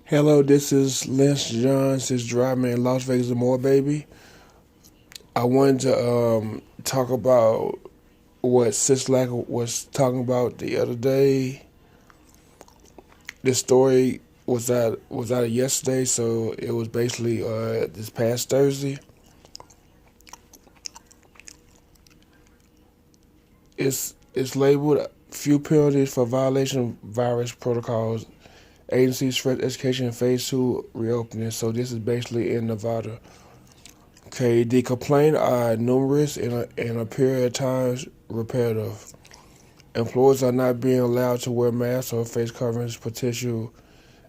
Hello, this is Lance Johns, this driving in Las Vegas and more, baby. I wanted to talk about what Sislak was talking about the other day. This story was out of yesterday, so it was basically this past Thursday. It's labeled few penalties for violation of virus protocols. Agencies stress education phase 2 reopening. So this is basically in Nevada. Okay, the complaints are numerous and appear at times repetitive. Employees are not being allowed to wear masks or face coverings. Potential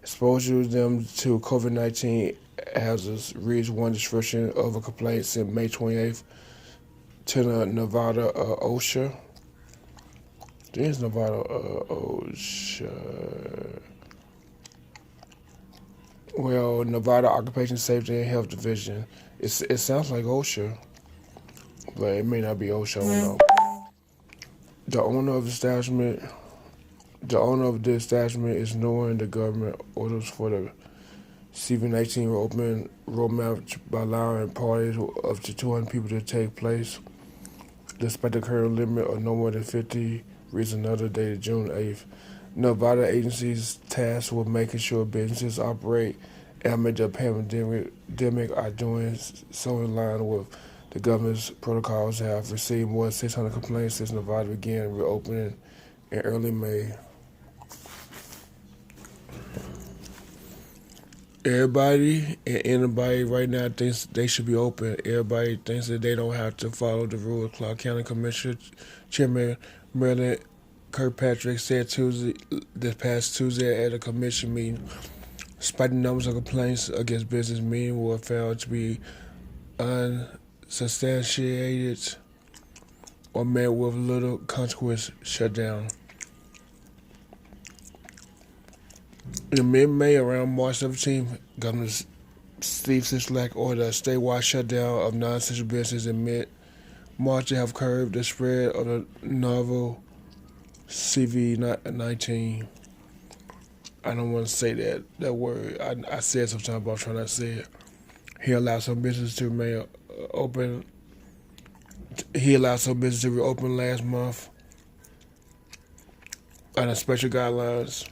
exposure them to COVID-19 hazards, reads one description of a complaint sent May 28th to the Nevada OSHA. There's Nevada OSHA. Well, Nevada Occupational Safety and Health Division. It sounds like OSHA, but it may not be OSHA. I don't know. The owner of the establishment, is ignoring the government orders for the CV-19 reopening roadmap by allowing parties of up to 200 people to take place, despite the current limit of no more than 50. Reads another date, June 8th. Nevada agencies tasked with making sure businesses operate amid the pandemic are doing so in line with the government's protocols. Have received more than 600 complaints since Nevada began reopening in early May. Everybody and anybody right now thinks they should be open. Everybody thinks that they don't have to follow the rules. Clark County Commissioner Chairman Maryland Kirkpatrick said this past Tuesday at a commission meeting, despite the numbers of complaints against business meetings were found to be unsubstantiated or met with little consequence shutdown. In mid-May, around March 17th, Governor Steve Sislak ordered a statewide shutdown of non-essential businesses in mid-March to have curbed the spread of the novel CV-19. I don't want to say that word. I said sometimes, but I'm trying not to say it. He allowed some businesses to remain open. He allowed some businesses to reopen last month under special guidelines.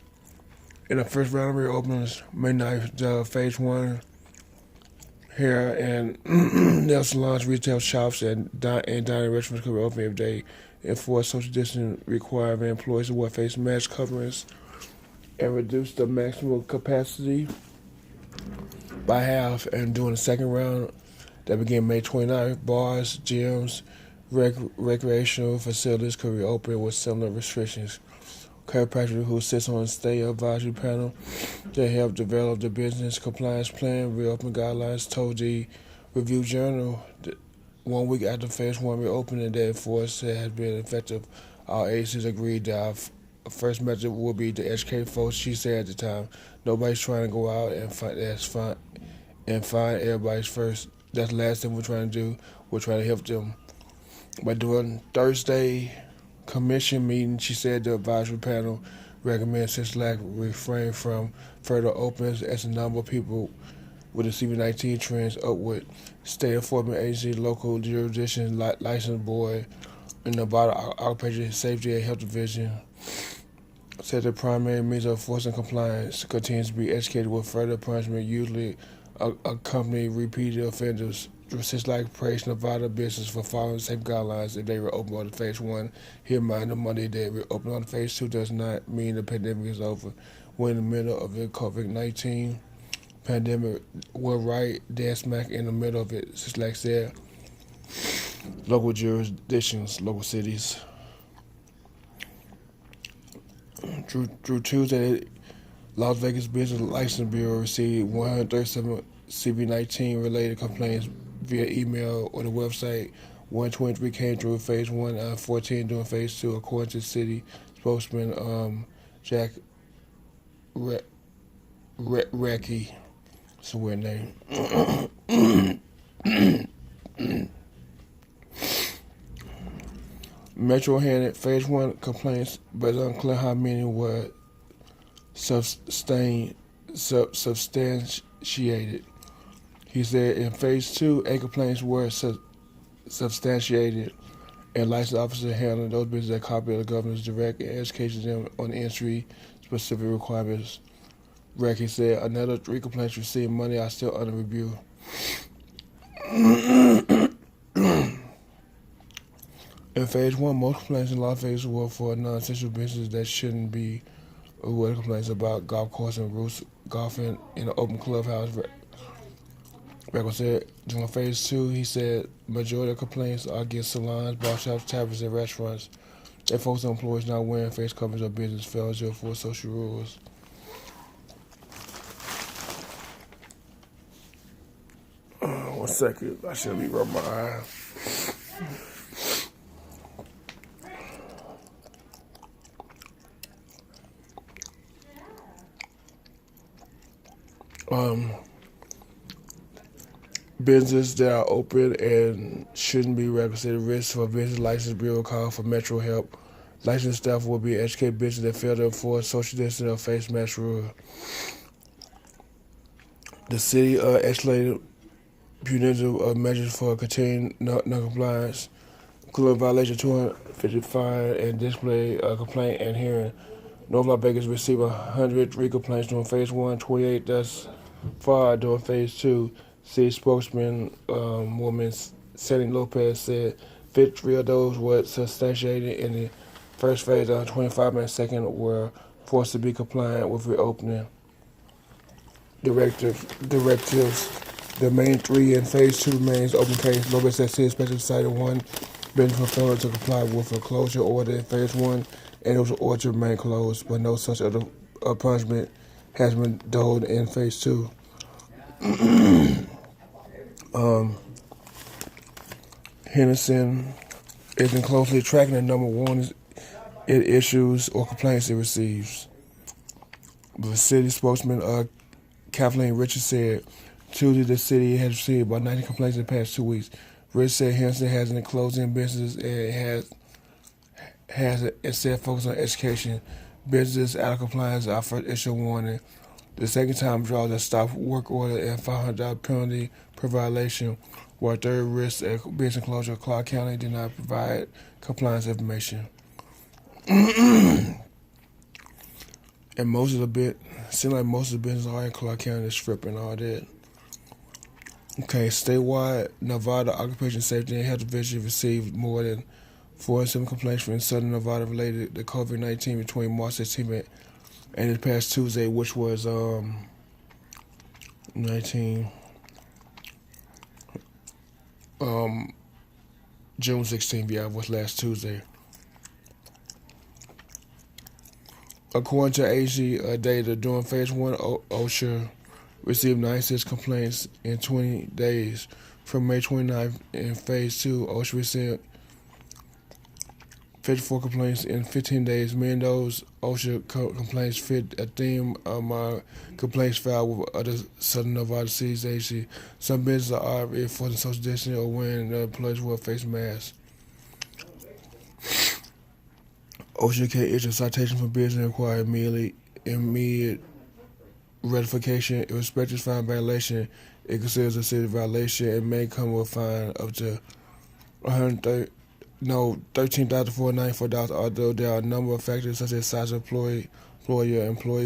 In the first round of reopenings, May 9th, phase 1 hair and nail salons, retail shops, and dining restaurants could reopen if they enforce social distancing requirement employees to wear face mask coverings and reduce the maximum capacity by half. And during the second round that began May 29th, bars, gyms, recreational facilities could reopen with similar restrictions. Kirkpatrick, who sits on the state advisory panel that helped develop the business compliance plan reopen guidelines, told the Review Journal that 1 week after phase 1 reopening that enforcement has been effective. All agencies agreed that our first method will be to educate folks. She said at the time, nobody's trying to go out and find everybody's first. That's the last thing we're trying to do. We're trying to help them. But during Thursday commission meeting, she said the advisory panel recommends Sislak refrain from further openings as the number of people with the CV-19 trends upward. State enforcement agency, local jurisdiction, license board, and Nevada Occupational Safety and Health Division said the primary means of enforcing compliance continues to be educated with further punishment, usually accompany repeated offenders. Sislak praised Nevada business for following safe guidelines if they were open on the phase 1. He reminded Monday that reopening on phase 2 does not mean the pandemic is over. We're in the middle of the COVID-19 pandemic. We're right dead smack in the middle of it, Sislak said. Local jurisdictions, local cities. Through Tuesday, Las Vegas Business License Bureau received 137 CV-19 related complaints via email or the website. 123 came through phase 1, 14 during phase 2, according to city spokesman Jack Recky. It's a weird name. Metro handed phase 1 complaints, but it's unclear how many were sustained substantiated. He said in phase 2, 8 complaints were substantiated, and licensed officers handling those businesses that copy of the governor's direct and education them on industry specific requirements. Recky said another 3 complaints received money are still under review. In phase 1, most complaints in Las Vegas were for non-essential businesses that shouldn't be. Were complaints about golf course and roofs, golfing in an open clubhouse. Reckles said during phase 2, he said majority of complaints are against salons, bar shops, taverns, and restaurants. They focus on employees not wearing face coverings or business failures to enforce social rules. One second, I should be rubbing my eye. Businesses that are open and shouldn't be registered risk for business license bureau call for Metro help. Licensed staff will be educated businesses that fail to enforce social distancing or face mask rule. The city escalated punitive measures for continuing non-compliance, including violation of 250 fine and display a complaint and hearing. North Las Vegas received 103 complaints during phase 1, 28 thus far during phase 2. City spokesman woman Sandy Lopez said 53 of those were substantiated in the first phase, 25 and the second were forced to be compliant with reopening directives. The main 3 in phase 2 remains open case. Lopez said city special decided 1 business for failure to comply with a closure order in phase 1 and it was ordered to remain closed, but no such other punishment has been doled in phase 2. Henderson isn't closely tracking the number of warnings it issues or complaints it receives. The city spokesman Kathleen Richards said Tuesday the city has received about 90 complaints in the past 2 weeks. Richards said Henderson hasn't closed in business and has instead focused on education. Businesses out of compliance are first issue warning. The second time draws a stop work order and $500 penalty per violation, while third risk at business closure. Clark County did not provide compliance information. And most of the seems like most of the businesses are in Clark County, strip and all that. Okay, statewide, Nevada Occupational Safety and Health Division received more than 47 complaints from Southern Nevada related to COVID-19 between March 16th and this past Tuesday, which was June 16th, was last Tuesday. According to agency data, during phase 1, OSHA received 96 complaints in 20 days. From May 29th in phase 2, OSHA received 54 complaints in 15 days. Many of those OSHA complaints fit a theme of my complaints filed with other Southern Nevada cities agencies. Some businesses are reinforcing social distancing or wearing the employees wear face masks. OSHA can issue a citation for business and require immediate ratification. If inspectors find violation, it considers a city violation and may come with a fine up to $13,494, although there are a number of factors such as size of employee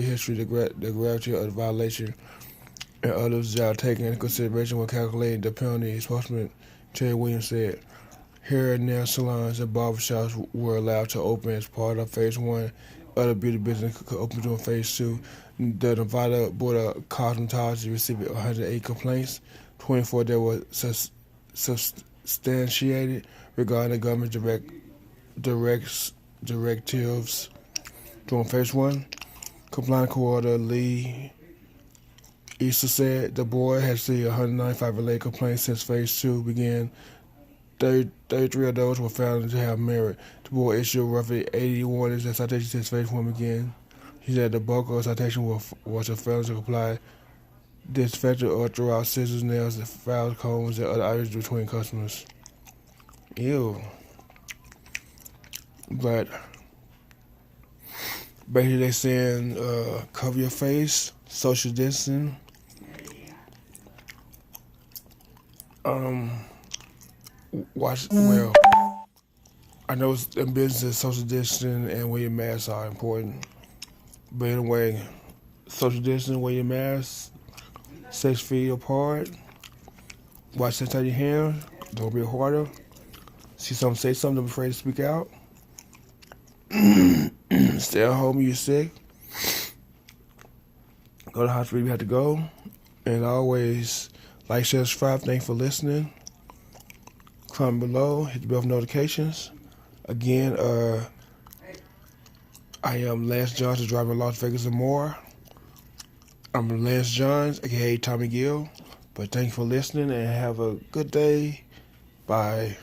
history, the gravity of the violation, and others that are taken into consideration when calculating the penalty. Spokesman Terry Williams said hair and nail salons and barbershops were allowed to open as part of phase 1. Other beauty businesses could open during phase 2. The Nevada Board of Cosmetology received 108 complaints, 24 that were substantiated regarding the government's directives during phase 1. Compliance Coordinator Lee Easter said the board has seen 195 related complaints since phase 2 began. 33 of those were found to have merit. The board issued roughly 80 warnings and citations since phase 1 began. He said the bulk of the citation was a failure to comply, disinfected or throw out scissors, nails, files, combs, and other items between customers. Ew. But Basically, they saying cover your face, social distancing. Well, I know in business, social distancing and wear your mask are important. But anyway, social distancing, wear your mask, 6 feet apart, watch the your hands, don't be harder. See something, say something, don't be afraid to speak out. Stay at home, you're sick. Go to the hospital if you have to go. And always, like, share, subscribe. Thanks for listening. Comment below, hit the bell for notifications. Again, I am Lance Johnson, driving Las Vegas and more. I'm Lance Johns, aka Tommy Gill. But thank you for listening and have a good day. Bye.